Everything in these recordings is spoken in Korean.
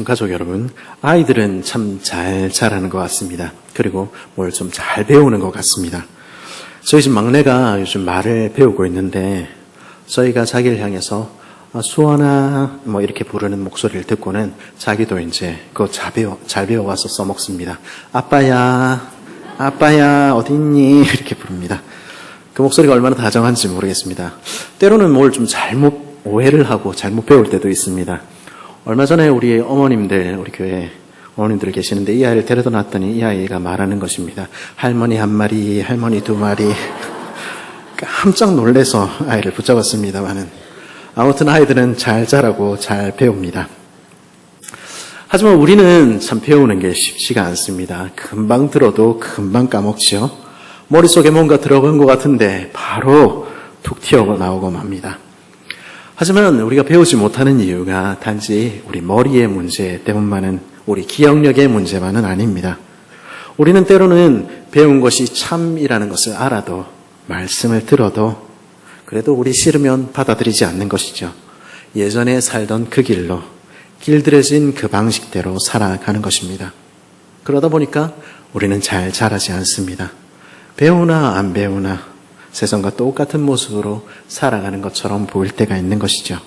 가족 여러분, 아이들은 참 잘 자라는 것 같습니다. 그리고 뭘 좀 잘 배우는 것 같습니다. 저희 집 막내가 요즘 말을 배우고 있는데 저희가 자기를 향해서 수원아 뭐 이렇게 부르는 목소리를 듣고는 자기도 이제 그거 잘 배워와서 써먹습니다. 아빠야 어딨니? 이렇게 부릅니다. 그 목소리가 얼마나 다정한지 모르겠습니다. 때로는 뭘 좀 잘못 오해를 하고 잘못 배울 때도 있습니다. 얼마 전에 우리 어머님들, 우리 교회 어머님들 계시는데 이 아이를 데려다 놨더니 이 아이가 말하는 것입니다. 할머니 한 마리, 할머니 두 마리. 깜짝 놀라서 아이를 붙잡았습니다만은 아무튼 아이들은 잘 자라고 잘 배웁니다. 하지만 우리는 참 배우는 게 쉽지가 않습니다. 금방 들어도 금방 까먹죠. 머릿속에 뭔가 들어간 것 같은데 바로 툭 튀어나오고 맙니다. 하지만 우리가 배우지 못하는 이유가 단지 우리 머리의 문제 때문만은, 우리 기억력의 문제만은 아닙니다. 우리는 때로는 배운 것이 참이라는 것을 알아도, 말씀을 들어도 그래도 우리 싫으면 받아들이지 않는 것이죠. 예전에 살던 그 길로, 길들여진 그 방식대로 살아가는 것입니다. 그러다 보니까 우리는 잘 자라지 않습니다. 배우나 안 배우나 세상과 똑같은 모습으로 살아가는 것처럼 보일 때가 있는 것이죠.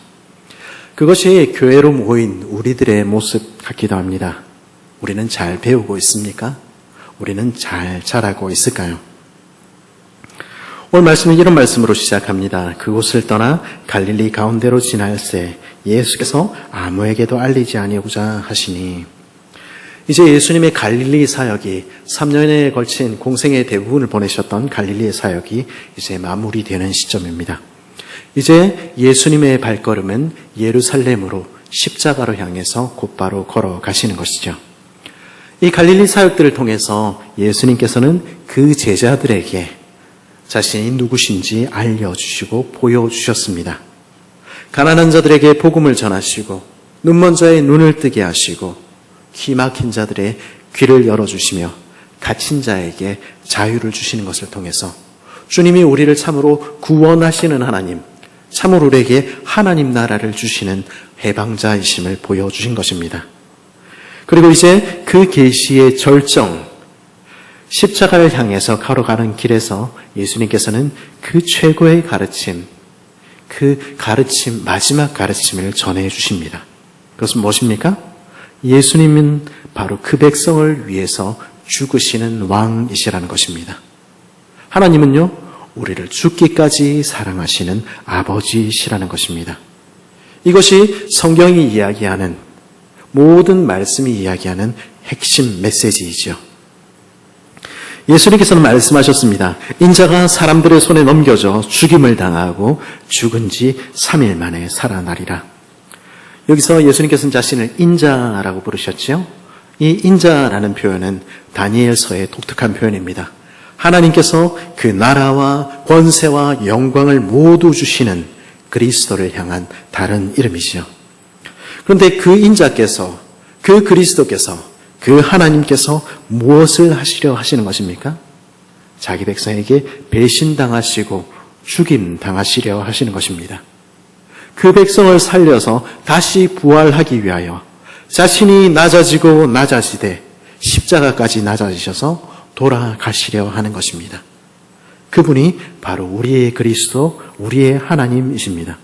그것이 교회로 모인 우리들의 모습 같기도 합니다. 우리는 잘 배우고 있습니까? 우리는 잘 자라고 있을까요? 오늘 말씀은 이런 말씀으로 시작합니다. 그곳을 떠나 갈릴리 가운데로 지날새 예수께서 아무에게도 알리지 아니하고자 하시니. 이제 예수님의 갈릴리 사역이 3년에 걸친 공생의 대부분을 보내셨던 갈릴리의 사역이 이제 마무리되는 시점입니다. 이제 예수님의 발걸음은 예루살렘으로 십자가로 향해서 곧바로 걸어가시는 것이죠. 이 갈릴리 사역들을 통해서 예수님께서는 그 제자들에게 자신이 누구신지 알려주시고 보여주셨습니다. 가난한 자들에게 복음을 전하시고 눈먼 자의 눈을 뜨게 하시고 귀 막힌 자들의 귀를 열어주시며 갇힌 자에게 자유를 주시는 것을 통해서 주님이 우리를 참으로 구원하시는 하나님, 참으로 우리에게 하나님 나라를 주시는 해방자이심을 보여주신 것입니다. 그리고 이제 그 계시의 절정, 십자가를 향해서 걸어가는 길에서 예수님께서는 그 최고의 가르침, 마지막 가르침을 전해주십니다. 그것은 무엇입니까? 예수님은 바로 그 백성을 위해서 죽으시는 왕이시라는 것입니다. 하나님은요, 우리를 죽기까지 사랑하시는 아버지시라는 것입니다. 이것이 성경이 이야기하는, 모든 말씀이 이야기하는 핵심 메시지이죠. 예수님께서는 말씀하셨습니다. 인자가 사람들의 손에 넘겨져 죽임을 당하고 죽은 지 3일 만에 살아나리라. 여기서 예수님께서는 자신을 인자라고 부르셨죠. 이 인자라는 표현은 다니엘서의 독특한 표현입니다. 하나님께서 그 나라와 권세와 영광을 모두 주시는 그리스도를 향한 다른 이름이죠. 그런데 그 인자께서, 그 그리스도께서, 그 하나님께서 무엇을 하시려 하시는 것입니까? 자기 백성에게 배신당하시고 죽임당하시려 하시는 것입니다. 그 백성을 살려서 다시 부활하기 위하여 자신이 낮아지고 낮아지되 십자가까지 낮아지셔서 돌아가시려 하는 것입니다. 그분이 바로 우리의 그리스도, 우리의 하나님이십니다.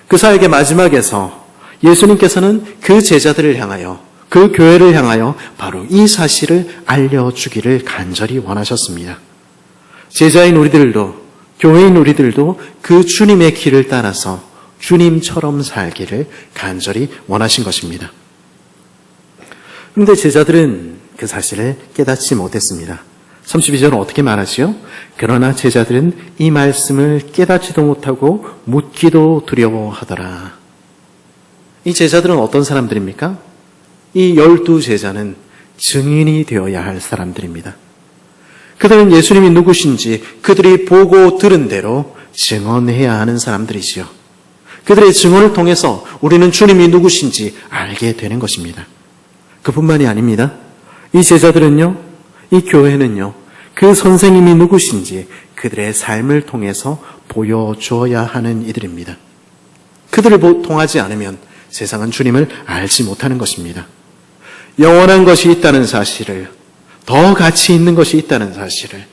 그 사역의 마지막에서 예수님께서는 그 제자들을 향하여, 그 교회를 향하여 바로 이 사실을 알려주기를 간절히 원하셨습니다. 제자인 우리들도, 교회인 우리들도 그 주님의 길을 따라서 주님처럼 살기를 간절히 원하신 것입니다. 그런데 제자들은 그 사실을 깨닫지 못했습니다. 32절은 어떻게 말하지요? 그러나 제자들은 이 말씀을 깨닫지도 못하고 묻기도 두려워하더라. 이 제자들은 어떤 사람들입니까? 이 12제자는 증인이 되어야 할 사람들입니다. 그들은 예수님이 누구신지 그들이 보고 들은 대로 증언해야 하는 사람들이지요. 그들의 증언을 통해서 우리는 주님이 누구신지 알게 되는 것입니다. 그뿐만이 아닙니다. 이 제자들은요, 이 교회는요, 그 선생님이 누구신지 그들의 삶을 통해서 보여주어야 하는 이들입니다. 그들을 통하지 않으면 세상은 주님을 알지 못하는 것입니다. 영원한 것이 있다는 사실을, 더 가치 있는 것이 있다는 사실을,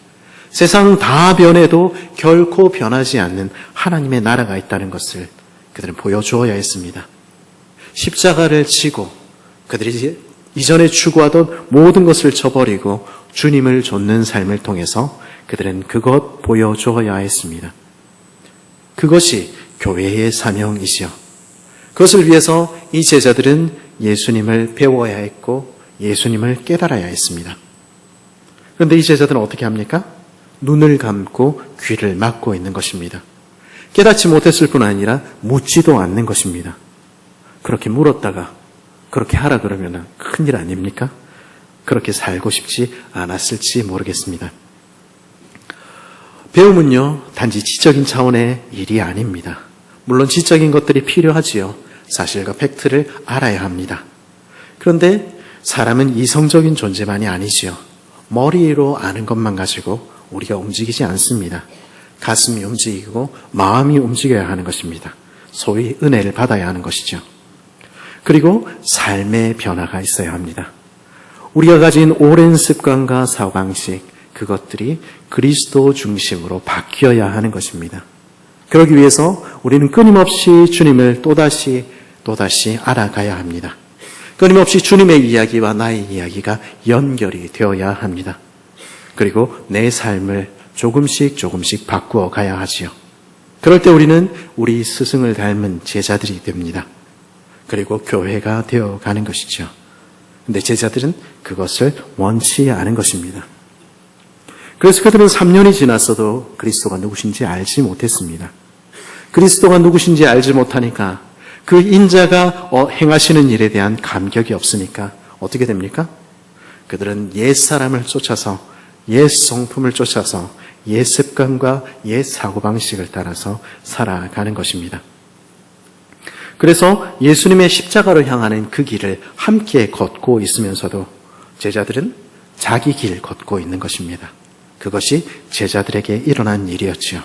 세상 다 변해도 결코 변하지 않는 하나님의 나라가 있다는 것을 그들은 보여주어야 했습니다. 십자가를 지고 그들이 이전에 추구하던 모든 것을 저버리고 주님을 좇는 삶을 통해서 그들은 그것 보여주어야 했습니다. 그것이 교회의 사명이지요. 그것을 위해서 이 제자들은 예수님을 배워야 했고 예수님을 깨달아야 했습니다. 그런데 이 제자들은 어떻게 합니까? 눈을 감고 귀를 막고 있는 것입니다. 깨닫지 못했을 뿐 아니라 묻지도 않는 것입니다. 그렇게 물었다가 그렇게 하라 그러면 큰일 아닙니까? 그렇게 살고 싶지 않았을지 모르겠습니다. 배움은요, 단지 지적인 차원의 일이 아닙니다. 물론 지적인 것들이 필요하지요. 사실과 팩트를 알아야 합니다. 그런데 사람은 이성적인 존재만이 아니지요. 머리로 아는 것만 가지고 우리가 움직이지 않습니다. 가슴이 움직이고 마음이 움직여야 하는 것입니다. 소위 은혜를 받아야 하는 것이죠. 그리고 삶의 변화가 있어야 합니다. 우리가 가진 오랜 습관과 사고방식, 그것들이 그리스도 중심으로 바뀌어야 하는 것입니다. 그러기 위해서 우리는 끊임없이 주님을 또다시 알아가야 합니다. 끊임없이 주님의 이야기와 나의 이야기가 연결이 되어야 합니다. 그리고 내 삶을 조금씩 바꾸어 가야 하지요. 그럴 때 우리는 우리 스승을 닮은 제자들이 됩니다. 그리고 교회가 되어가는 것이죠. 근데 제자들은 그것을 원치 않은 것입니다. 그래서 그들은 3년이 지났어도 그리스도가 누구신지 알지 못했습니다. 그리스도가 누구신지 알지 못하니까 그 인자가 행하시는 일에 대한 감격이 없으니까 어떻게 됩니까? 그들은 옛 사람을 쫓아서, 옛 성품을 쫓아서, 옛 습관과 옛 사고방식을 따라서 살아가는 것입니다. 그래서 예수님의 십자가로 향하는 그 길을 함께 걷고 있으면서도 제자들은 자기 길 걷고 있는 것입니다. 그것이 제자들에게 일어난 일이었지요.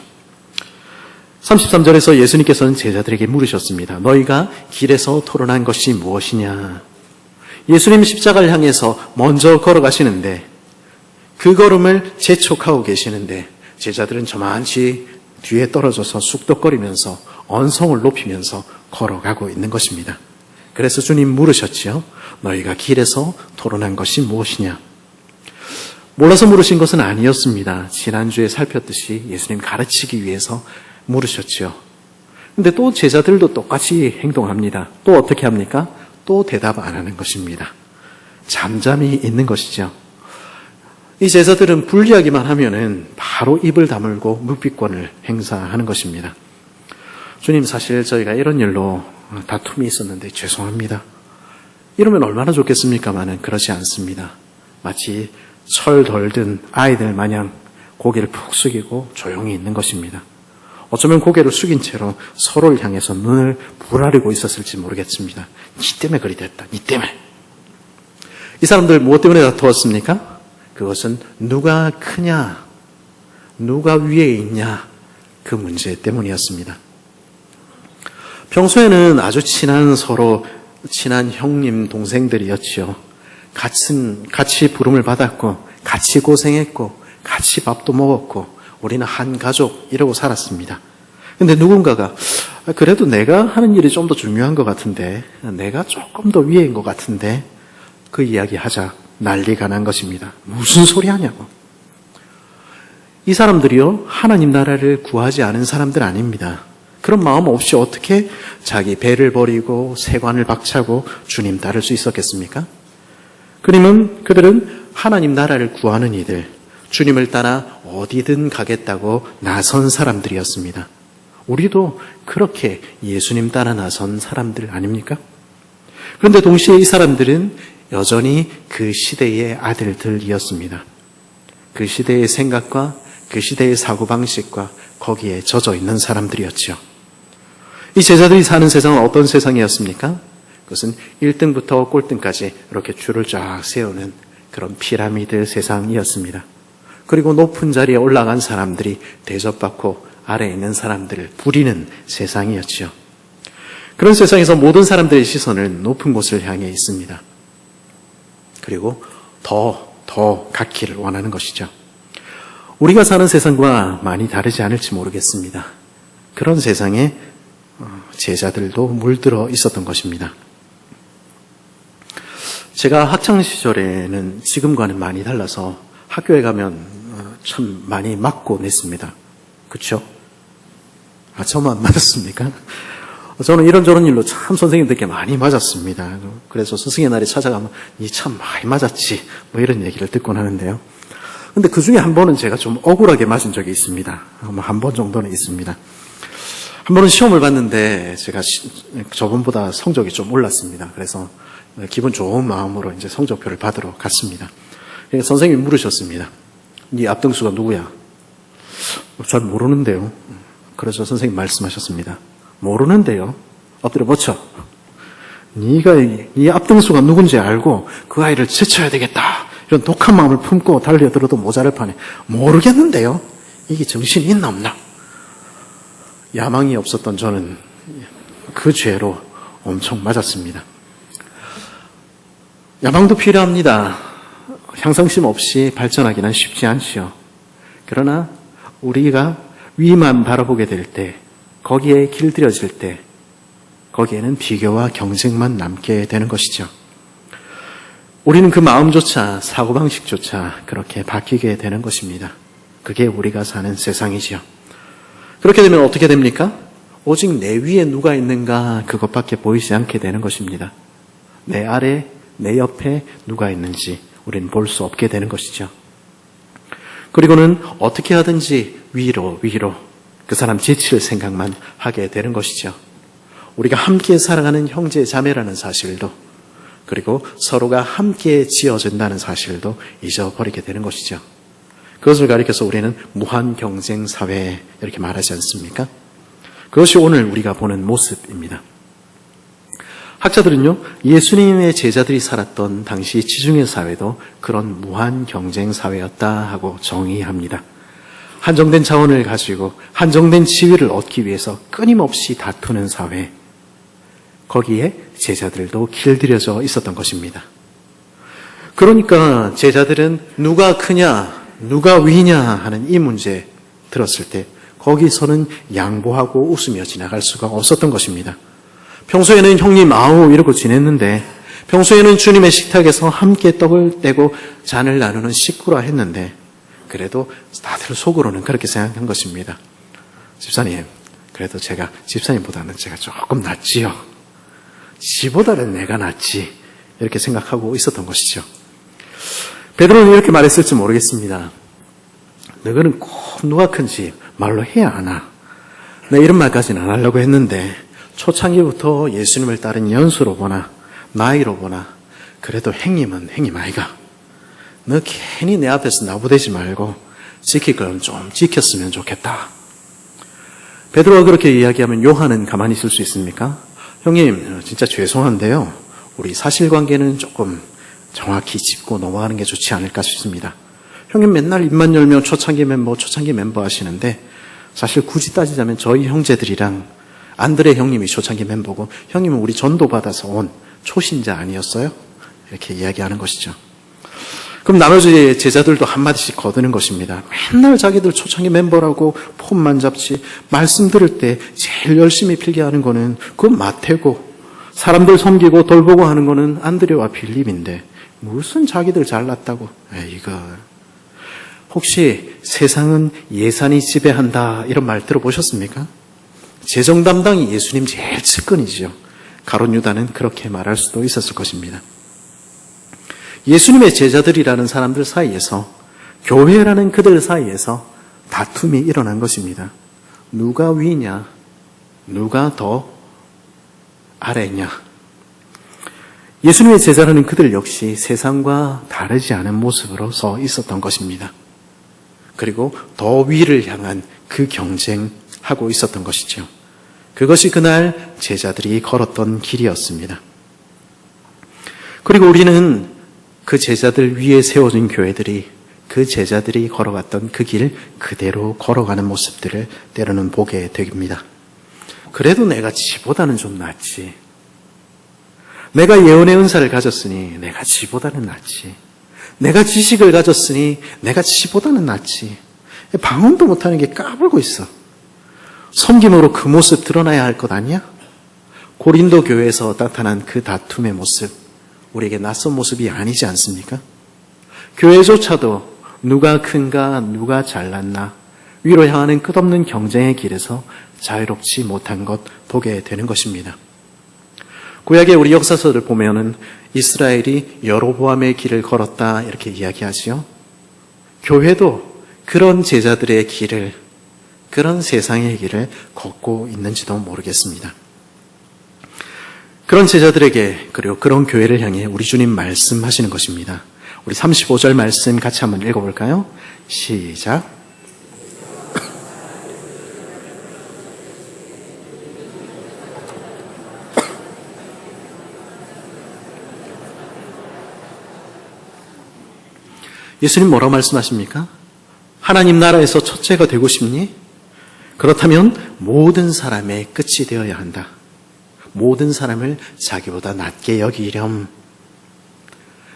33절에서 예수님께서는 제자들에게 물으셨습니다. 너희가 길에서 토론한 것이 무엇이냐? 예수님 십자가를 향해서 먼저 걸어가시는데 그 걸음을 재촉하고 계시는데 제자들은 저만치 뒤에 떨어져서 쑥덕거리면서 언성을 높이면서 걸어가고 있는 것입니다. 그래서 주님 물으셨지요. 너희가 길에서 토론한 것이 무엇이냐? 몰라서 물으신 것은 아니었습니다. 지난주에 살폈듯이 예수님 가르치기 위해서 물으셨지요. 근데 또 제자들도 똑같이 행동합니다. 또 어떻게 합니까? 또 대답 안 하는 것입니다. 잠잠히 있는 것이죠. 이 제자들은 불리하기만 하면은 바로 입을 다물고 묵비권을 행사하는 것입니다. 주님, 사실 저희가 이런 일로 다툼이 있었는데 죄송합니다. 이러면 얼마나 좋겠습니까마는 그렇지 않습니다. 마치 철 덜 든 아이들 마냥 고개를 푹 숙이고 조용히 있는 것입니다. 어쩌면 고개를 숙인 채로 서로를 향해서 눈을 부라리고 있었을지 모르겠습니다. 니 때문에 그리 됐다. 니 때문에. 이 사람들 무엇 때문에 다투었습니까? 그것은 누가 크냐, 누가 위에 있냐, 그 문제 때문이었습니다. 평소에는 아주 서로 친한 형님, 동생들이었지요. 같이 부름을 받았고, 같이 고생했고, 같이 밥도 먹었고, 우리는 한 가족, 이러고 살았습니다. 근데 누군가가, 그래도 내가 하는 일이 좀 더 중요한 것 같은데, 내가 조금 더 위에인 것 같은데, 그 이야기 하자. 난리가 난 것입니다. 무슨 소리 하냐고. 이 사람들이요, 하나님 나라를 구하지 않은 사람들 아닙니다. 그런 마음 없이 어떻게 자기 배를 버리고 세관을 박차고 주님 따를 수 있었겠습니까? 그들은 하나님 나라를 구하는 이들, 주님을 따라 어디든 가겠다고 나선 사람들이었습니다. 우리도 그렇게 예수님 따라 나선 사람들 아닙니까? 그런데 동시에 이 사람들은 여전히 그 시대의 아들들이었습니다. 그 시대의 생각과 그 시대의 사고방식과 거기에 젖어 있는 사람들이었죠. 이 제자들이 사는 세상은 어떤 세상이었습니까? 그것은 1등부터 꼴등까지 이렇게 줄을 쫙 세우는 그런 피라미드 세상이었습니다. 그리고 높은 자리에 올라간 사람들이 대접받고 아래에 있는 사람들을 부리는 세상이었죠. 그런 세상에서 모든 사람들의 시선은 높은 곳을 향해 있습니다. 그리고 더 갖기를 원하는 것이죠. 우리가 사는 세상과 많이 다르지 않을지 모르겠습니다. 그런 세상에 제자들도 물들어 있었던 것입니다. 제가 학창시절에는 지금과는 많이 달라서 학교에 가면 참 많이 맞고 냈습니다. 그렇죠? 저만 맞았습니까? 저는 이런저런 일로 참 선생님들께 많이 맞았습니다. 그래서 스승의 날에 찾아가면 니 참 많이 맞았지 뭐 이런 얘기를 듣곤 하는데요. 근데 그 중에 한 번은 제가 좀 억울하게 맞은 적이 있습니다. 한 번 정도는 있습니다. 한 번은 시험을 봤는데 제가 저번보다 성적이 좀 올랐습니다. 그래서 기분 좋은 마음으로 이제 성적표를 받으러 갔습니다. 선생님이 물으셨습니다. 네 앞등수가 누구야? 잘 모르는데요. 그래서 선생님 말씀하셨습니다. 모르는데요. 엎드려 뻗쳐. 네 앞등수가 누군지 알고 그 아이를 제쳐야 되겠다. 이런 독한 마음을 품고 달려들어도 모자랄 판에 모르겠는데요. 이게 정신이 있나 없나? 야망이 없었던 저는 그 죄로 엄청 맞았습니다. 야망도 필요합니다. 향상심 없이 발전하기는 쉽지 않지요. 그러나 우리가 위만 바라보게 될 때, 거기에 길들여질 때, 거기에는 비교와 경쟁만 남게 되는 것이죠. 우리는 그 마음조차, 사고방식조차 그렇게 바뀌게 되는 것입니다. 그게 우리가 사는 세상이지요. 그렇게 되면 어떻게 됩니까? 오직 내 위에 누가 있는가 그것밖에 보이지 않게 되는 것입니다. 내 아래, 내 옆에 누가 있는지 우리는 볼 수 없게 되는 것이죠. 그리고는 어떻게 하든지 위로 그 사람 지칠 생각만 하게 되는 것이죠. 우리가 함께 살아가는 형제 자매라는 사실도, 그리고 서로가 함께 지어진다는 사실도 잊어버리게 되는 것이죠. 그것을 가리켜서 우리는 무한 경쟁 사회 이렇게 말하지 않습니까? 그것이 오늘 우리가 보는 모습입니다. 학자들은요, 예수님의 제자들이 살았던 당시 지중해 사회도 그런 무한 경쟁 사회였다 하고 정의합니다. 한정된 자원을 가지고 한정된 지위를 얻기 위해서 끊임없이 다투는 사회, 거기에 제자들도 길들여져 있었던 것입니다. 그러니까 제자들은 누가 크냐, 누가 위냐 하는 이 문제 들었을 때 거기서는 양보하고 웃으며 지나갈 수가 없었던 것입니다. 평소에는 형님 아우 이러고 지냈는데, 평소에는 주님의 식탁에서 함께 떡을 떼고 잔을 나누는 식구라 했는데, 그래도 다들 속으로는 그렇게 생각한 것입니다. 집사님, 그래도 제가 집사님보다는 제가 조금 낫지요. 지보다는 내가 낫지. 이렇게 생각하고 있었던 것이죠. 베드로는 이렇게 말했을지 모르겠습니다. 너희는 꼭 누가 큰지 말로 해야 하나. 나 이런 말까지는 안 하려고 했는데 초창기부터 예수님을 따른 연수로 보나 나이로 보나 그래도 행님은 행님 아이가. 너 괜히 내 앞에서 나부대지 말고 지킬 건 좀 지켰으면 좋겠다. 베드로가 그렇게 이야기하면 요한은 가만히 있을 수 있습니까? 형님, 진짜 죄송한데요. 우리 사실관계는 조금 정확히 짚고 넘어가는 게 좋지 않을까 싶습니다. 형님 맨날 입만 열면 초창기 멤버 하시는데, 사실 굳이 따지자면 저희 형제들이랑 안드레 형님이 초창기 멤버고 형님은 우리 전도받아서 온 초신자 아니었어요? 이렇게 이야기하는 것이죠. 그럼 나머지 제자들도 한마디씩 거드는 것입니다. 맨날 자기들 초창기 멤버라고 폼만 잡지, 말씀 들을 때 제일 열심히 필게 하는 거는 그건 마태고, 사람들 섬기고 돌보고 하는 거는 안드레와 빌립인데 무슨 자기들 잘났다고. 이거 혹시 세상은 예산이 지배한다 이런 말 들어보셨습니까? 재정 담당이 예수님 제일 측근이죠. 가룟 유다는 그렇게 말할 수도 있었을 것입니다. 예수님의 제자들이라는 사람들 사이에서, 교회라는 그들 사이에서 다툼이 일어난 것입니다. 누가 위냐, 누가 더 아래냐. 예수님의 제자라는 그들 역시 세상과 다르지 않은 모습으로 서 있었던 것입니다. 그리고 더 위를 향한 그 경쟁하고 있었던 것이죠. 그것이 그날 제자들이 걸었던 길이었습니다. 그리고 우리는 그 제자들 위에 세워진 교회들이, 그 제자들이 걸어갔던 그 길 그대로 걸어가는 모습들을 때로는 보게 됩니다. 그래도 내가 지보다는 좀 낫지. 내가 예언의 은사를 가졌으니 내가 지보다는 낫지. 내가 지식을 가졌으니 내가 지보다는 낫지. 방언도 못하는 게 까불고 있어. 섬김으로 그 모습 드러나야 할 것 아니야? 고린도 교회에서 나타난 그 다툼의 모습, 우리에게 낯선 모습이 아니지 않습니까? 교회조차도 누가 큰가, 누가 잘났나, 위로 향하는 끝없는 경쟁의 길에서 자유롭지 못한 것 보게 되는 것입니다. 구약의 우리 역사서를 보면은 이스라엘이 여로보암의 길을 걸었다 이렇게 이야기하지요. 교회도 그런 제자들의 길을, 그런 세상의 길을 걷고 있는지도 모르겠습니다. 그런 제자들에게, 그리고 그런 교회를 향해 우리 주님 말씀하시는 것입니다. 우리 35절 말씀 같이 한번 읽어볼까요? 시작. 예수님 뭐라고 말씀하십니까? 하나님 나라에서 첫째가 되고 싶니? 그렇다면 모든 사람의 끝이 되어야 한다. 모든 사람을 자기보다 낮게 여기렴.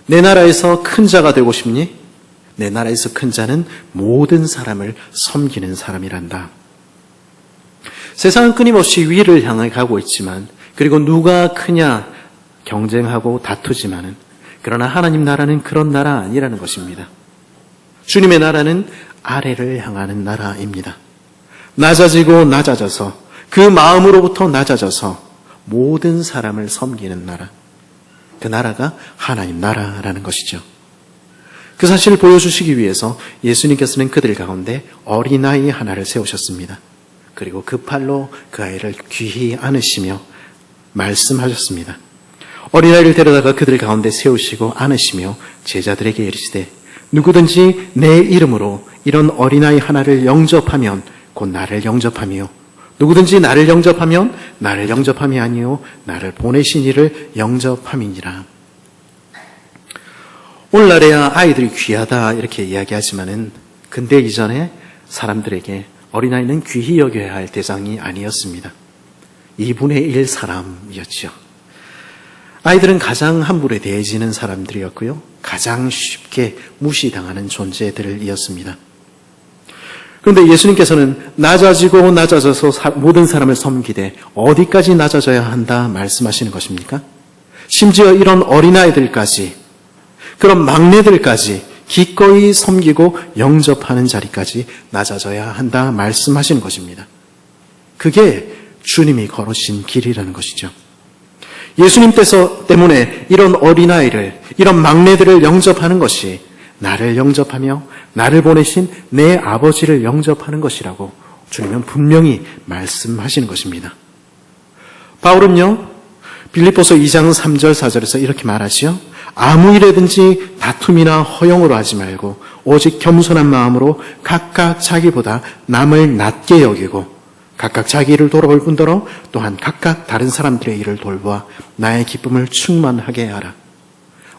내 나라에서 큰 자가 되고 싶니? 내 나라에서 큰 자는 모든 사람을 섬기는 사람이란다. 세상은 끊임없이 위를 향해 가고 있지만, 그리고 누가 크냐 경쟁하고 다투지만은, 그러나 하나님 나라는 그런 나라 아니라는 것입니다. 주님의 나라는 아래를 향하는 나라입니다. 낮아지고 낮아져서, 그 마음으로부터 낮아져서 모든 사람을 섬기는 나라. 그 나라가 하나님 나라라는 것이죠. 그 사실을 보여주시기 위해서 예수님께서는 그들 가운데 어린아이 하나를 세우셨습니다. 그리고 그 팔로 그 아이를 귀히 안으시며 말씀하셨습니다. 어린아이를 데려다가 그들 가운데 세우시고 안으시며 제자들에게 이르시되 누구든지 내 이름으로 이런 어린아이 하나를 영접하면 곧 나를 영접하며 누구든지 나를 영접하면 나를 영접함이 아니요 나를 보내신 이를 영접함이니라. 오늘날에야 아이들이 귀하다 이렇게 이야기하지만은 근대 이전에 사람들에게 어린아이는 귀히 여겨야 할 대상이 아니었습니다. 2분의 1 사람이었죠. 아이들은 가장 함부로 대해지는 사람들이었고요. 가장 쉽게 무시당하는 존재들이었습니다. 그런데 예수님께서는 낮아지고 낮아져서 모든 사람을 섬기되 어디까지 낮아져야 한다 말씀하시는 것입니까? 심지어 이런 어린아이들까지, 그런 막내들까지 기꺼이 섬기고 영접하는 자리까지 낮아져야 한다 말씀하시는 것입니다. 그게 주님이 걸으신 길이라는 것이죠. 예수님 때문에 이런 어린아이를, 이런 막내들을 영접하는 것이 나를 영접하며 나를 보내신 내 아버지를 영접하는 것이라고 주님은 분명히 말씀하시는 것입니다. 바울은요, 빌립보서 2장 3절 4절에서 이렇게 말하지요. 아무 일에든지 다툼이나 허용으로 하지 말고 오직 겸손한 마음으로 각각 자기보다 남을 낮게 여기고 각각 자기 일을 돌아볼 뿐더러 또한 각각 다른 사람들의 일을 돌보아 나의 기쁨을 충만하게 하라.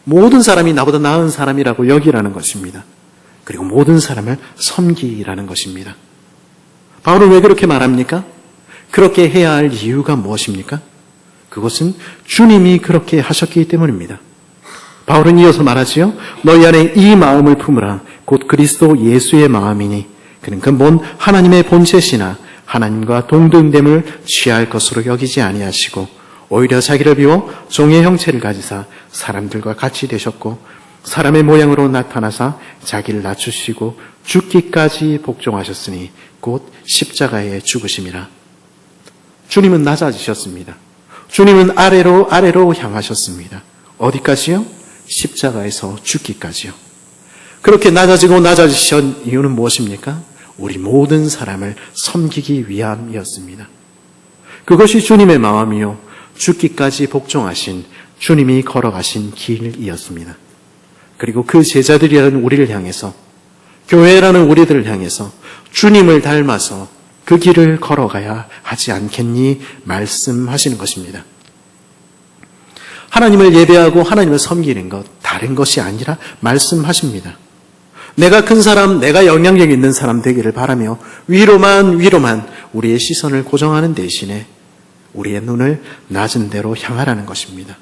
모든 사람이 나보다 나은 사람이라고 여기라는 것입니다. 그리고 모든 사람을 섬기라는 것입니다. 바울은 왜 그렇게 말합니까? 그렇게 해야 할 이유가 무엇입니까? 그것은 주님이 그렇게 하셨기 때문입니다. 바울은 이어서 말하지요. 너희 안에 이 마음을 품으라. 곧 그리스도 예수의 마음이니 그는 근본 하나님의 본체시나 하나님과 동등됨을 취할 것으로 여기지 아니하시고 오히려 자기를 비워 종의 형체를 가지사 사람들과 같이 되셨고 사람의 모양으로 나타나사 자기를 낮추시고 죽기까지 복종하셨으니 곧 십자가에 죽으심이라. 주님은 낮아지셨습니다. 주님은 아래로 향하셨습니다. 어디까지요? 십자가에서 죽기까지요. 그렇게 낮아지고 낮아지신 이유는 무엇입니까? 우리 모든 사람을 섬기기 위함이었습니다. 그것이 주님의 마음이요 죽기까지 복종하신 주님이 걸어가신 길이었습니다. 그리고 그 제자들이라는 우리를 향해서, 교회라는 우리들을 향해서 주님을 닮아서 그 길을 걸어가야 하지 않겠니 말씀하시는 것입니다. 하나님을 예배하고 하나님을 섬기는 것 다른 것이 아니라 말씀하십니다. 내가 큰 사람, 내가 영향력 있는 사람 되기를 바라며 위로만 우리의 시선을 고정하는 대신에 우리의 눈을 낮은 데로 향하라는 것입니다.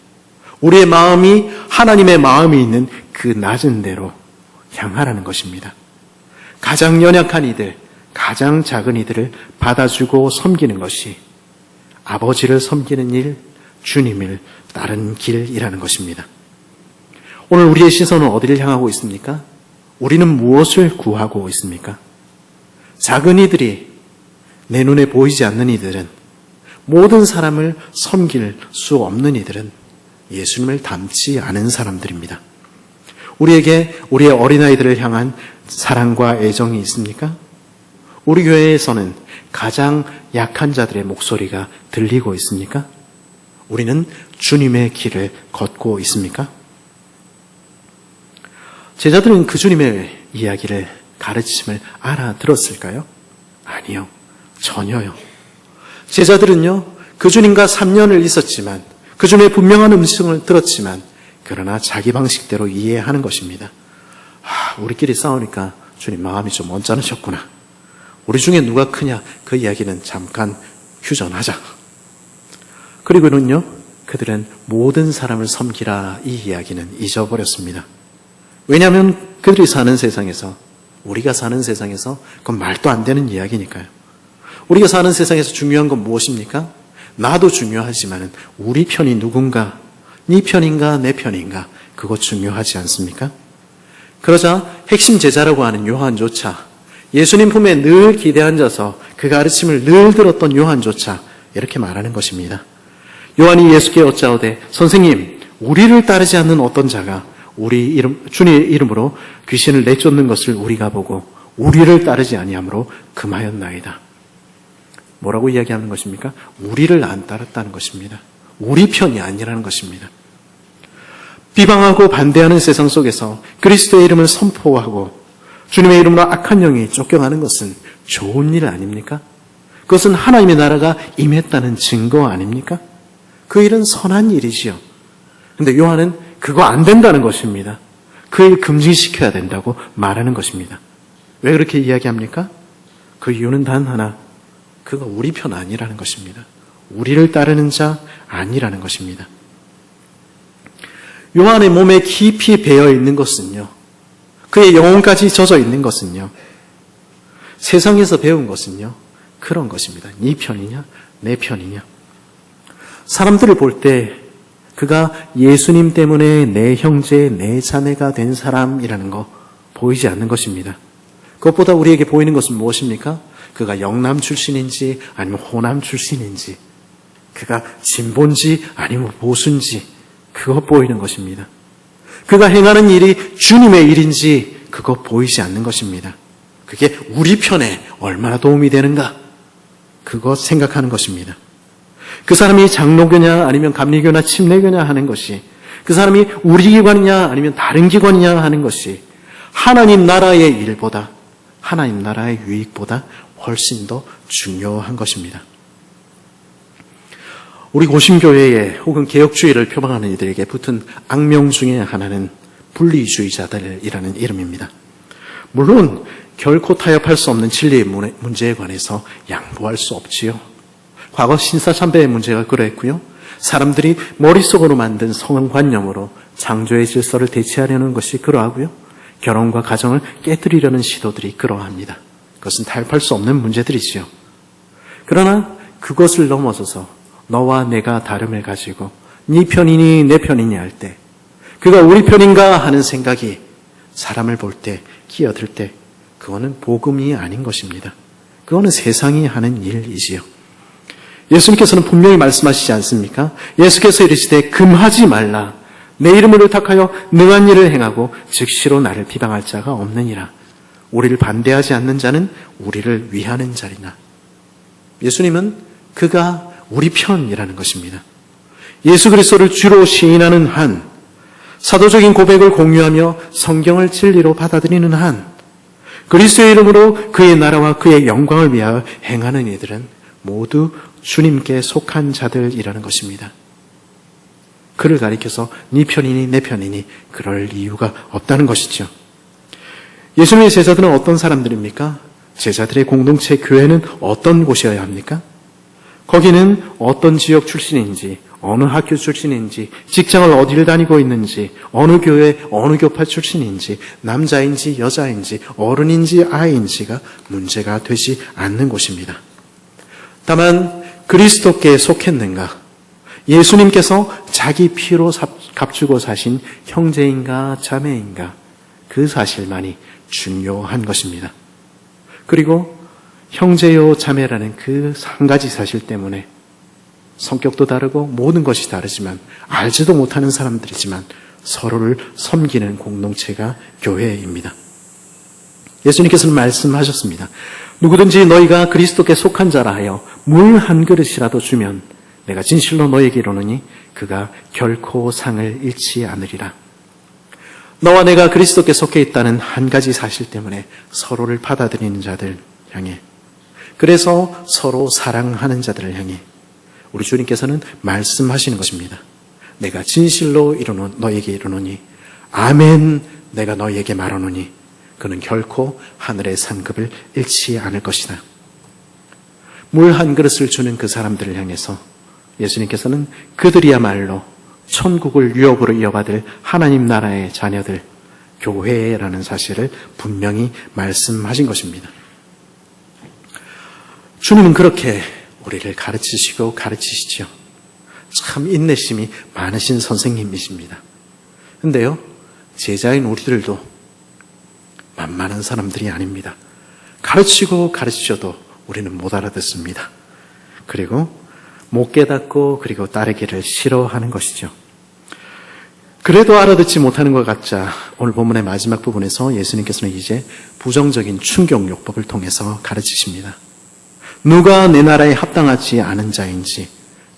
우리의 마음이 하나님의 마음이 있는 그 낮은 데로 향하라는 것입니다. 가장 연약한 이들, 가장 작은 이들을 받아주고 섬기는 것이 아버지를 섬기는 일, 주님을 따르는 길이라는 것입니다. 오늘 우리의 시선은 어디를 향하고 있습니까? 우리는 무엇을 구하고 있습니까? 작은 이들이, 내 눈에 보이지 않는 이들은, 모든 사람을 섬길 수 없는 이들은 예수님을 닮지 않은 사람들입니다. 우리에게 우리의 어린아이들을 향한 사랑과 애정이 있습니까? 우리 교회에서는 가장 약한 자들의 목소리가 들리고 있습니까? 우리는 주님의 길을 걷고 있습니까? 제자들은 그 주님의 이야기를, 가르침을 알아들었을까요? 아니요. 전혀요. 제자들은요, 그 주님과 3년을 있었지만, 그 주님의 분명한 음성을 들었지만, 그러나 자기 방식대로 이해하는 것입니다. 우리끼리 싸우니까 주님 마음이 좀 언짢으셨구나. 우리 중에 누가 크냐? 그 이야기는 잠깐 휴전하자. 그리고는요, 그들은 모든 사람을 섬기라, 이 이야기는 잊어버렸습니다. 왜냐하면 그들이 사는 세상에서, 우리가 사는 세상에서 그건 말도 안 되는 이야기니까요. 우리가 사는 세상에서 중요한 건 무엇입니까? 나도 중요하지만 우리 편이 누군가, 네 편인가 내 편인가, 그거 중요하지 않습니까? 그러자 핵심 제자라고 하는 요한조차, 예수님 품에 늘 기대 앉아서 그 가르침을 늘 들었던 요한조차 이렇게 말하는 것입니다. 요한이 예수께 여짜오되 선생님, 우리를 따르지 않는 어떤 자가 주님의 이름으로 귀신을 내쫓는 것을 우리가 보고 우리를 따르지 아니하므로 금하였나이다. 뭐라고 이야기하는 것입니까? 우리를 안 따랐다는 것입니다. 우리 편이 아니라는 것입니다. 비방하고 반대하는 세상 속에서 그리스도의 이름을 선포하고 주님의 이름으로 악한 영이 쫓겨가는 것은 좋은 일 아닙니까? 그것은 하나님의 나라가 임했다는 증거 아닙니까? 그 일은 선한 일이지요. 그런데 요한은 그거 안 된다는 것입니다. 그 일 금지시켜야 된다고 말하는 것입니다. 왜 그렇게 이야기합니까? 그 이유는 단 하나, 그가 우리 편 아니라는 것입니다. 우리를 따르는 자 아니라는 것입니다. 요한의 몸에 깊이 배어 있는 것은요, 그의 영혼까지 젖어 있는 것은요, 세상에서 배운 것은요, 그런 것입니다. 네 편이냐 내 편이냐. 사람들을 볼 때 그가 예수님 때문에 내 형제, 내 자매가 된 사람이라는 거 보이지 않는 것입니다. 그것보다 우리에게 보이는 것은 무엇입니까? 그가 영남 출신인지 아니면 호남 출신인지, 그가 진보인지 아니면 보수인지, 그것 보이는 것입니다. 그가 행하는 일이 주님의 일인지 그것 보이지 않는 것입니다. 그게 우리 편에 얼마나 도움이 되는가, 그것 생각하는 것입니다. 그 사람이 장로교냐 아니면 감리교나 침례교냐 하는 것이, 그 사람이 우리 기관이냐 아니면 다른 기관이냐 하는 것이 하나님 나라의 일보다, 하나님 나라의 유익보다 훨씬 더 중요한 것입니다. 우리 고신교회에 혹은 개혁주의를 표방하는 이들에게 붙은 악명 중에 하나는 분리주의자들이라는 이름입니다. 물론 결코 타협할 수 없는 진리의 문제에 관해서 양보할 수 없지요. 과거 신사참배의 문제가 그랬고요. 사람들이 머릿속으로 만든 성관념으로 창조의 질서를 대체하려는 것이 그러하고요. 결혼과 가정을 깨뜨리려는 시도들이 그러합니다. 그것은 타협할 수 없는 문제들이지요. 그러나 그것을 넘어서서 너와 내가 다름을 가지고 네 편이니 내 편이니 할 때, 그가 우리 편인가 하는 생각이 사람을 볼 때, 끼어들 때, 그거는 복음이 아닌 것입니다. 그거는 세상이 하는 일이지요. 예수님께서는 분명히 말씀하시지 않습니까? 예수께서 이르시되 금하지 말라. 내 이름을 의탁하여 능한 일을 행하고 즉시로 나를 비방할 자가 없느니라. 우리를 반대하지 않는 자는 우리를 위하는 자리나. 예수님은 그가 우리 편이라는 것입니다. 예수 그리스도를 주로 시인하는 한, 사도적인 고백을 공유하며 성경을 진리로 받아들이는 한, 그리스도의 이름으로 그의 나라와 그의 영광을 위하여 행하는 이들은 모두 주님께 속한 자들이라는 것입니다. 그를 가리켜서 네 편이니 내 편이니 그럴 이유가 없다는 것이죠. 예수님의 제자들은 어떤 사람들입니까? 제자들의 공동체 교회는 어떤 곳이어야 합니까? 거기는 어떤 지역 출신인지, 어느 학교 출신인지, 직장을 어디를 다니고 있는지, 어느 교회, 어느 교파 출신인지, 남자인지 여자인지, 어른인지 아이인지가 문제가 되지 않는 곳입니다. 다만 그리스도께 속했는가? 예수님께서 자기 피로 값주고 사신 형제인가 자매인가? 그 사실만이 중요한 것입니다. 그리고 형제요 자매라는 그 한 가지 사실 때문에 성격도 다르고 모든 것이 다르지만 알지도 못하는 사람들이지만 서로를 섬기는 공동체가 교회입니다. 예수님께서는 말씀하셨습니다. 누구든지 너희가 그리스도께 속한 자라 하여 물 한 그릇이라도 주면 내가 진실로 너에게 이르노니 그가 결코 상을 잃지 않으리라. 너와 내가 그리스도께 속해 있다는 한 가지 사실 때문에 서로를 받아들이는 자들 향해, 그래서 서로 사랑하는 자들을 향해 우리 주님께서는 말씀하시는 것입니다. 내가 진실로 너에게 이르노니 아멘 내가 너에게 말하노니 그는 결코 하늘의 상급을 잃지 않을 것이다. 물 한 그릇을 주는 그 사람들을 향해서 예수님께서는 그들이야말로 천국을 유업으로 이어받을 하나님 나라의 자녀들, 교회라는 사실을 분명히 말씀하신 것입니다. 주님은 그렇게 우리를 가르치시고 가르치시죠. 참 인내심이 많으신 선생님이십니다. 근데요, 제자인 우리들도 만만한 사람들이 아닙니다. 가르치고 가르치셔도 우리는 못 알아듣습니다. 그리고 못 깨닫고 그리고 따르기를 싫어하는 것이죠. 그래도 알아듣지 못하는 것 같자 오늘 본문의 마지막 부분에서 예수님께서는 이제 부정적인 충격요법을 통해서 가르치십니다. 누가 내 나라에 합당하지 않은 자인지,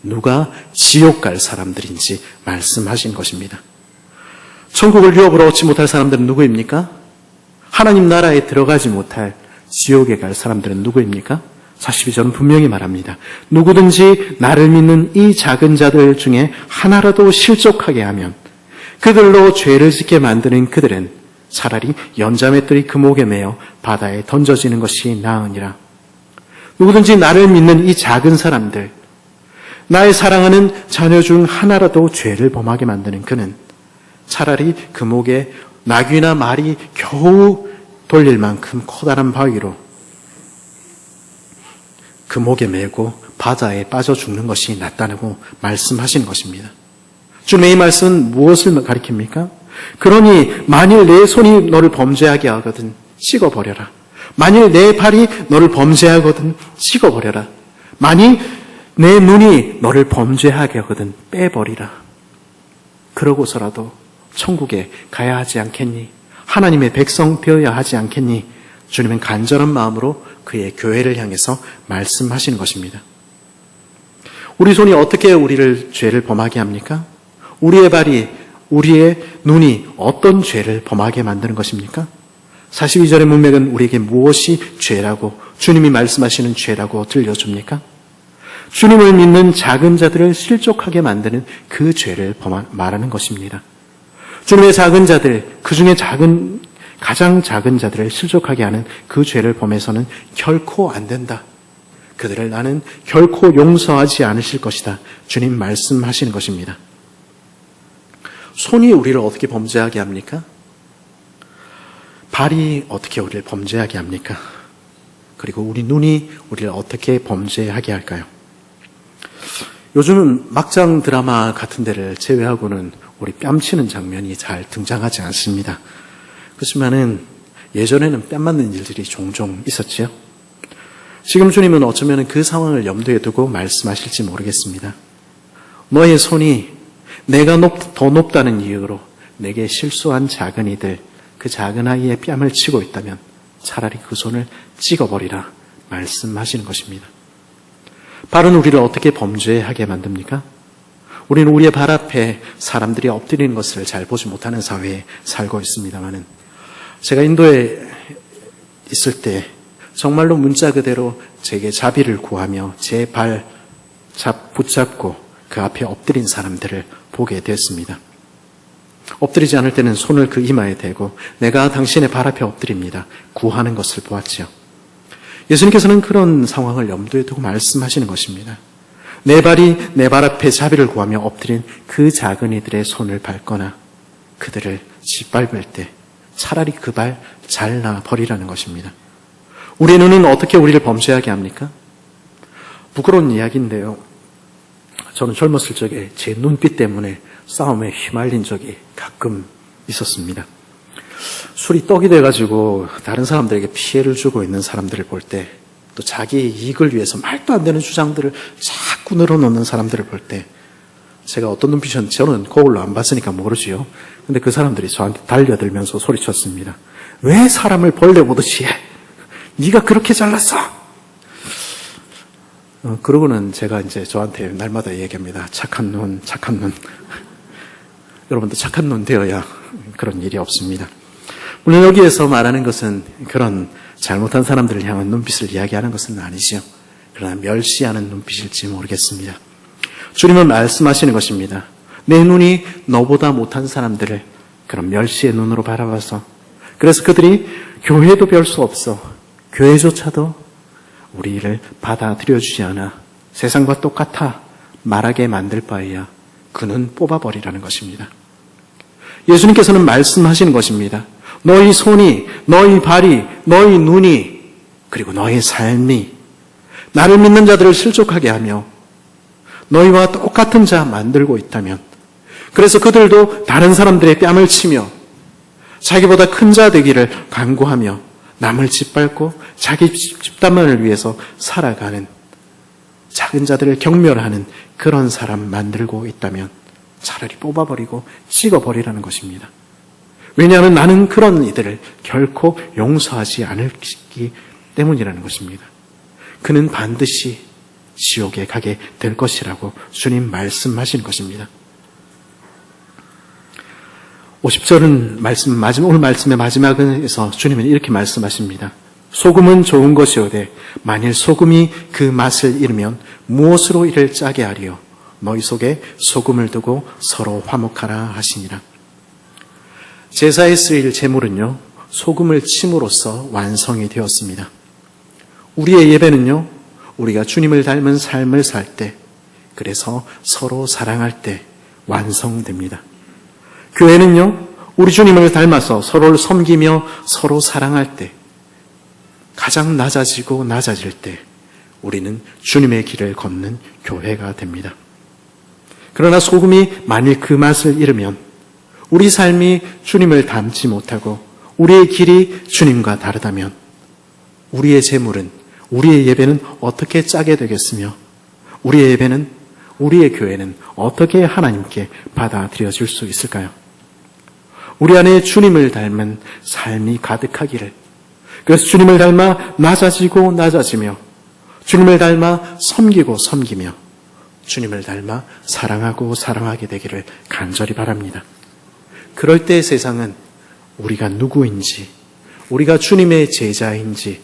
누가 지옥 갈 사람들인지 말씀하신 것입니다. 천국을 유업으로 얻지 못할 사람들은 누구입니까? 하나님 나라에 들어가지 못할 지옥에 갈 사람들은 누구입니까? 42절은 분명히 말합니다. 누구든지 나를 믿는 이 작은 자들 중에 하나라도 실족하게 하면 그들로 죄를 짓게 만드는 그들은 차라리 연자맷들이 그 목에 매어 바다에 던져지는 것이 나으니라. 누구든지 나를 믿는 이 작은 사람들, 나의 사랑하는 자녀 중 하나라도 죄를 범하게 만드는 그는 차라리 그 목에 나귀나 말이 겨우 돌릴 만큼 커다란 바위로 그 목에 메고 바다에 빠져 죽는 것이 낫다고 말씀하시는 것입니다. 주님의 이 말씀은 무엇을 가리킵니까? 그러니 만일 내 손이 너를 범죄하게 하거든 찍어버려라. 만일 내 발이 너를 범죄하거든 찍어버려라. 만일 내 눈이 너를 범죄하게 하거든 빼버리라. 그러고서라도 천국에 가야 하지 않겠니? 하나님의 백성 되어야 하지 않겠니? 주님은 간절한 마음으로 그의 교회를 향해서 말씀하시는 것입니다. 우리 손이 어떻게 우리를 죄를 범하게 합니까? 우리의 발이, 우리의 눈이 어떤 죄를 범하게 만드는 것입니까? 42절의 문맥은 우리에게 무엇이 죄라고, 주님이 말씀하시는 죄라고 들려줍니까? 주님을 믿는 작은 자들을 실족하게 만드는 그 죄를 말하는 것입니다. 주님의 작은 자들, 그 중에 가장 작은 자들을 실족하게 하는 그 죄를 범해서는 결코 안 된다. 그들을 나는 결코 용서하지 않으실 것이다. 주님 말씀하시는 것입니다. 손이 우리를 어떻게 범죄하게 합니까? 발이 어떻게 우리를 범죄하게 합니까? 그리고 우리 눈이 우리를 어떻게 범죄하게 할까요? 요즘은 막장 드라마 같은 데를 제외하고는 우리 뺨치는 장면이 잘 등장하지 않습니다. 그렇지만은 예전에는 뺨 맞는 일들이 종종 있었지요. 지금 주님은 어쩌면 그 상황을 염두에 두고 말씀하실지 모르겠습니다. 너의 손이 내가 더 높다는 이유로 내게 실수한 작은 이들, 그 작은 아이의 뺨을 치고 있다면 차라리 그 손을 찍어버리라 말씀하시는 것입니다. 발은 우리를 어떻게 범죄하게 만듭니까? 우리는 우리의 발 앞에 사람들이 엎드리는 것을 잘 보지 못하는 사회에 살고 있습니다만은, 제가 인도에 있을 때 정말로 문자 그대로 제게 자비를 구하며 제 발 붙잡고 그 앞에 엎드린 사람들을 보게 됐습니다. 엎드리지 않을 때는 손을 그 이마에 대고 내가 당신의 발 앞에 엎드립니다. 구하는 것을 보았지요. 예수님께서는 그런 상황을 염두에 두고 말씀하시는 것입니다. 내 발이 내 발 앞에 자비를 구하며 엎드린 그 작은 이들의 손을 밟거나 그들을 짓밟을 때 차라리 그 발 잘라 버리라는 것입니다. 우리의 눈은 어떻게 우리를 범죄하게 합니까? 부끄러운 이야기인데요. 저는 젊었을 적에 제 눈빛 때문에 싸움에 휘말린 적이 가끔 있었습니다. 술이 떡이 돼가지고 다른 사람들에게 피해를 주고 있는 사람들을 볼 때, 또 자기 이익을 위해서 말도 안 되는 주장들을 자꾸 늘어놓는 사람들을 볼 때 제가 어떤 눈빛이었는지 저는 거울로 안 봤으니까 모르지요. 근데 그 사람들이 저한테 달려들면서 소리쳤습니다. 왜 사람을 벌레 보듯이 해? 네가 그렇게 잘났어? 그러고는 제가 이제 저한테 날마다 얘기합니다. 착한 눈, 착한 눈. 여러분도 착한 눈 되어야 그런 일이 없습니다. 물론 여기에서 말하는 것은 그런 잘못한 사람들을 향한 눈빛을 이야기하는 것은 아니지요. 그러나 멸시하는 눈빛일지 모르겠습니다. 주님은 말씀하시는 것입니다. 내 눈이 너보다 못한 사람들을 그런 멸시의 눈으로 바라봐서, 그래서 그들이 교회도 별 수 없어, 교회조차도 우리를 받아들여주지 않아 세상과 똑같아 말하게 만들 바에야 그 눈 뽑아버리라는 것입니다. 예수님께서는 말씀하시는 것입니다. 너희 손이, 너희 발이, 너희 눈이, 그리고 너희 삶이 나를 믿는 자들을 실족하게 하며 너희와 똑같은 자 만들고 있다면, 그래서 그들도 다른 사람들의 뺨을 치며 자기보다 큰 자 되기를 간구하며 남을 짓밟고 자기 집단만을 위해서 살아가는 작은 자들을 경멸하는 그런 사람 만들고 있다면 차라리 뽑아버리고 찍어버리라는 것입니다. 왜냐하면 나는 그런 이들을 결코 용서하지 않기 때문이라는 것입니다. 그는 반드시 지옥에 가게 될 것이라고 주님 말씀하시는 것입니다. 50절은 오늘 말씀의 마지막에서 주님은 이렇게 말씀하십니다. 소금은 좋은 것이오되 만일 소금이 그 맛을 잃으면 무엇으로 이를 짜게 하리요? 너희 속에 소금을 두고 서로 화목하라 하시니라. 제사에 쓰일 제물은요, 소금을 침으로써 완성이 되었습니다. 우리의 예배는요, 우리가 주님을 닮은 삶을 살 때, 그래서 서로 사랑할 때 완성됩니다. 교회는요, 우리 주님을 닮아서 서로를 섬기며 서로 사랑할 때, 가장 낮아지고 낮아질 때 우리는 주님의 길을 걷는 교회가 됩니다. 그러나 소금이 만일 그 맛을 잃으면 우리 삶이 주님을 닮지 못하고 우리의 길이 주님과 다르다면 우리의 제물은, 우리의 예배는 어떻게 짜게 되겠으며 우리의 예배는, 우리의 교회는 어떻게 하나님께 받아들여질 수 있을까요? 우리 안에 주님을 닮은 삶이 가득하기를, 그래서 주님을 닮아 낮아지고 낮아지며 주님을 닮아 섬기고 섬기며 주님을 닮아 사랑하고 사랑하게 되기를 간절히 바랍니다. 그럴 때 세상은 우리가 누구인지, 우리가 주님의 제자인지,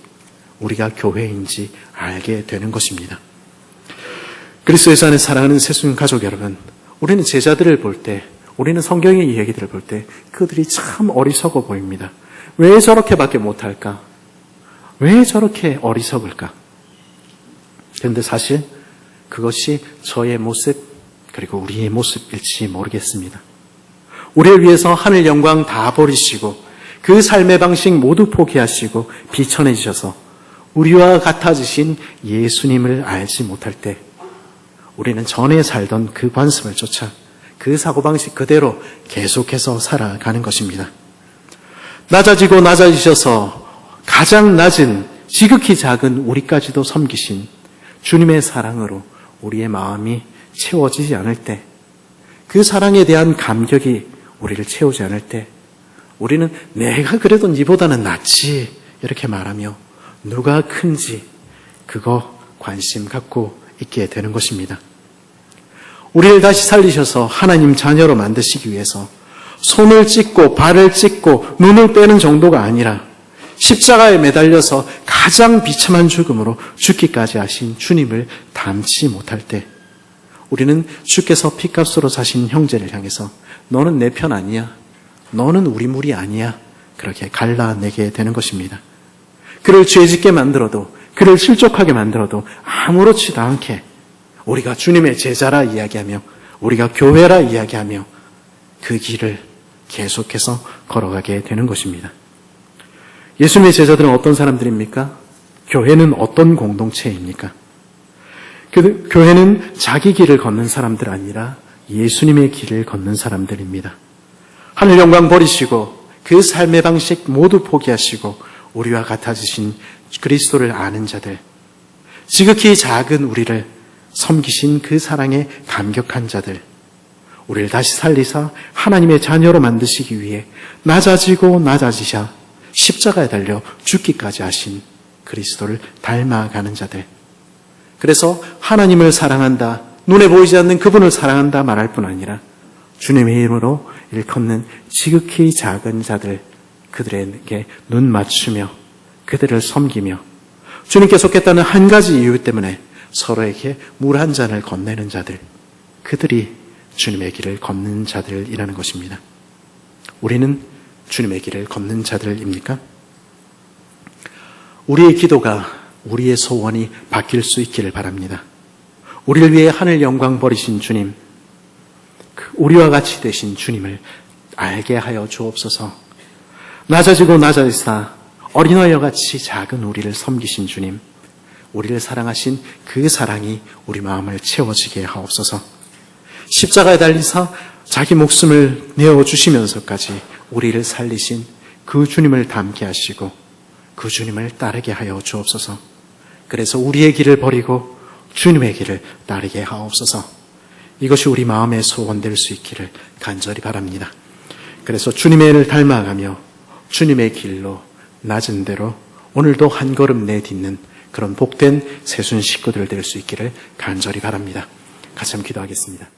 우리가 교회인지 알게 되는 것입니다. 그리스도에서 안에 사랑하는 새순 가족 여러분, 우리는 제자들을 볼 때, 우리는 성경의 이야기들을 볼 때 그들이 참 어리석어 보입니다. 왜 저렇게밖에 못할까? 왜 저렇게 어리석을까? 그런데 사실 그것이 저의 모습, 그리고 우리의 모습일지 모르겠습니다. 우리를 위해서 하늘 영광 다 버리시고 그 삶의 방식 모두 포기하시고 비천해지셔서 우리와 같아지신 예수님을 알지 못할 때 우리는 전에 살던 그 관습을 쫓아 그 사고방식 그대로 계속해서 살아가는 것입니다. 낮아지고 낮아지셔서 가장 낮은 지극히 작은 우리까지도 섬기신 주님의 사랑으로 우리의 마음이 채워지지 않을 때, 그 사랑에 대한 감격이 우리를 채우지 않을 때 우리는 내가 그래도 니보다는 낫지 이렇게 말하며 누가 큰지 그거 관심 갖고 있게 되는 것입니다. 우리를 다시 살리셔서 하나님 자녀로 만드시기 위해서 손을 찢고 발을 찢고 눈을 빼는 정도가 아니라 십자가에 매달려서 가장 비참한 죽음으로 죽기까지 하신 주님을 닮지 못할 때 우리는 주께서 피값으로 사신 형제를 향해서 너는 내 편 아니야, 너는 우리 무리 아니야, 그렇게 갈라내게 되는 것입니다. 그를 죄짓게 만들어도, 그를 실족하게 만들어도 아무렇지도 않게 우리가 주님의 제자라 이야기하며 우리가 교회라 이야기하며 그 길을 계속해서 걸어가게 되는 것입니다. 예수님의 제자들은 어떤 사람들입니까? 교회는 어떤 공동체입니까? 교회는 자기 길을 걷는 사람들 아니라 예수님의 길을 걷는 사람들입니다. 하늘 영광 버리시고 그 삶의 방식 모두 포기하시고 우리와 같아지신 그리스도를 아는 자들, 지극히 작은 우리를 섬기신 그 사랑에 감격한 자들, 우리를 다시 살리사 하나님의 자녀로 만드시기 위해 낮아지고 낮아지셔 십자가에 달려 죽기까지 하신 그리스도를 닮아가는 자들. 그래서 하나님을 사랑한다, 눈에 보이지 않는 그분을 사랑한다 말할 뿐 아니라 주님의 이름으로 일컫는 지극히 작은 자들, 그들에게 눈 맞추며 그들을 섬기며 주님께 속했다는 한 가지 이유 때문에 서로에게 물 한 잔을 건네는 자들, 그들이 주님의 길을 걷는 자들이라는 것입니다. 우리는 주님의 길을 걷는 자들입니까? 우리의 기도가, 우리의 소원이 바뀔 수 있기를 바랍니다. 우리를 위해 하늘 영광 버리신 주님, 우리와 같이 되신 주님을 알게 하여 주옵소서. 낮아지고 낮아지사 어린아이와 같이 작은 우리를 섬기신 주님, 우리를 사랑하신 그 사랑이 우리 마음을 채워지게 하옵소서. 십자가에 달리사 자기 목숨을 내어주시면서까지 우리를 살리신 그 주님을 닮게 하시고 그 주님을 따르게 하여 주옵소서. 그래서 우리의 길을 버리고 주님의 길을 따르게 하옵소서. 이것이 우리 마음의 소원될 수 있기를 간절히 바랍니다. 그래서 주님의 일을 닮아가며 주님의 길로 낮은 대로 오늘도 한 걸음 내딛는 그런 복된 새순 식구들 될 수 있기를 간절히 바랍니다. 같이 한번 기도하겠습니다.